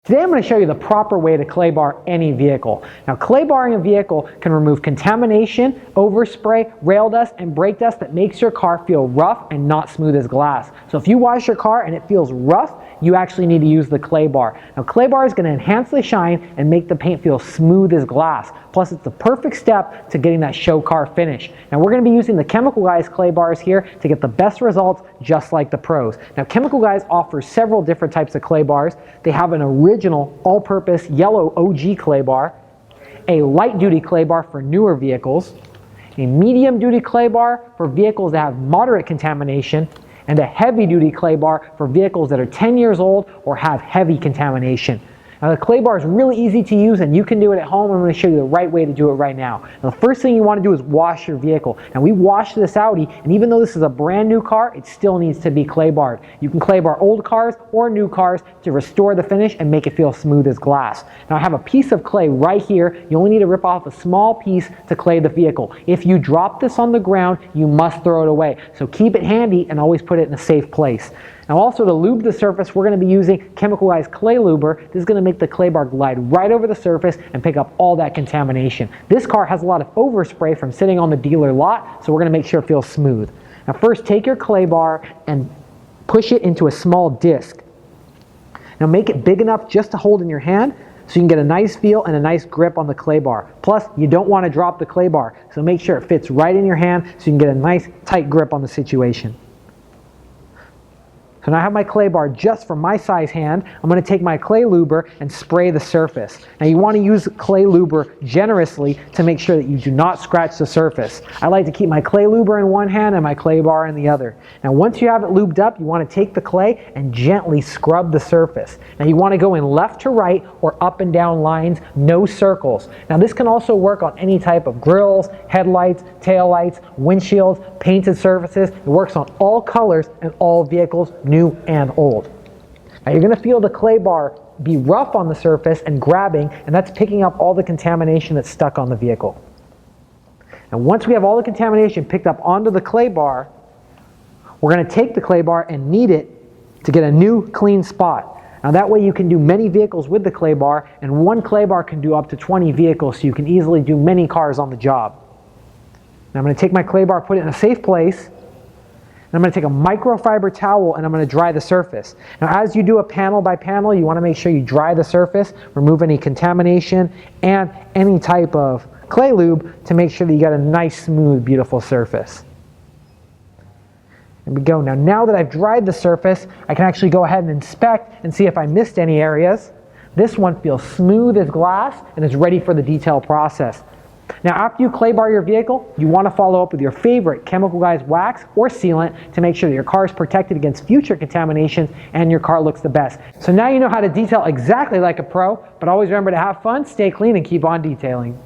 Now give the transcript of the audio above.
Today I'm going to show you the proper way to clay bar any vehicle. Now, clay barring a vehicle can remove contamination, overspray, rail dust, and brake dust that makes your car feel rough and not smooth as glass. So if you wash your car and it feels rough, you actually need to use the clay bar. Now, clay bar is going to enhance the shine and make the paint feel smooth as glass. Plus, it's the perfect step to getting that show car finish. Now, we're going to be using the Chemical Guys clay bars here to get the best results, just like the pros. Now, Chemical Guys offers several different types of clay bars. They have an original all-purpose yellow OG clay bar, a light-duty clay bar for newer vehicles, a medium-duty clay bar for vehicles that have moderate contamination, and a heavy-duty clay bar for vehicles that are 10 years old or have heavy contamination. Now, the clay bar is really easy to use and you can do it at home. I'm going to show you the right way to do it right now. Now, the first thing you want to do is wash your vehicle. Now, we washed this Audi, and even though this is a brand new car, it still needs to be clay barred. You can clay bar old cars or new cars to restore the finish and make it feel smooth as glass. Now, I have a piece of clay right here. You only need to rip off a small piece to clay the vehicle. If you drop this on the ground, you must throw it away. So keep it handy and always put it in a safe place. Now, also to lube the surface, we're going to be using Chemical Guys Clay Luber. This is going to make the clay bar glide right over the surface and pick up all that contamination. This car has a lot of overspray from sitting on the dealer lot, so we're going to make sure it feels smooth. Now, first take your clay bar and push it into a small disc. Now, make it big enough just to hold in your hand so you can get a nice feel and a nice grip on the clay bar. Plus, you don't want to drop the clay bar, so make sure it fits right in your hand so you can get a nice tight grip on the situation. So now I have my clay bar just for my size hand. I'm going to take my clay luber and spray the surface. Now, you want to use clay luber generously to make sure that you do not scratch the surface. I like to keep my clay luber in one hand and my clay bar in the other. Now, once you have it lubed up, you want to take the clay and gently scrub the surface. Now, you want to go in left to right or up and down lines, no circles. Now, this can also work on any type of grills, headlights, taillights, windshields, painted surfaces. It works on all colors and all vehicles, new and old. Now, you're going to feel the clay bar be rough on the surface and grabbing, and that's picking up all the contamination that's stuck on the vehicle. And once we have all the contamination picked up onto the clay bar, we're going to take the clay bar and knead it to get a new clean spot. Now, that way you can do many vehicles with the clay bar, and one clay bar can do up to 20 vehicles, so you can easily do many cars on the job. Now, I'm going to take my clay bar, put it in a safe place, and I'm going to take a microfiber towel and I'm going to dry the surface. Now, as you do a panel by panel, you want to make sure you dry the surface, remove any contamination and any type of clay lube to make sure that you got a nice, smooth, beautiful surface. There we go. Now that I've dried the surface, I can actually go ahead and inspect and see if I missed any areas. This one feels smooth as glass and is ready for the detail process. Now, after you clay bar your vehicle, you want to follow up with your favorite Chemical Guys wax or sealant to make sure that your car is protected against future contaminations and your car looks the best. So now you know how to detail exactly like a pro, but always remember to have fun, stay clean, and keep on detailing.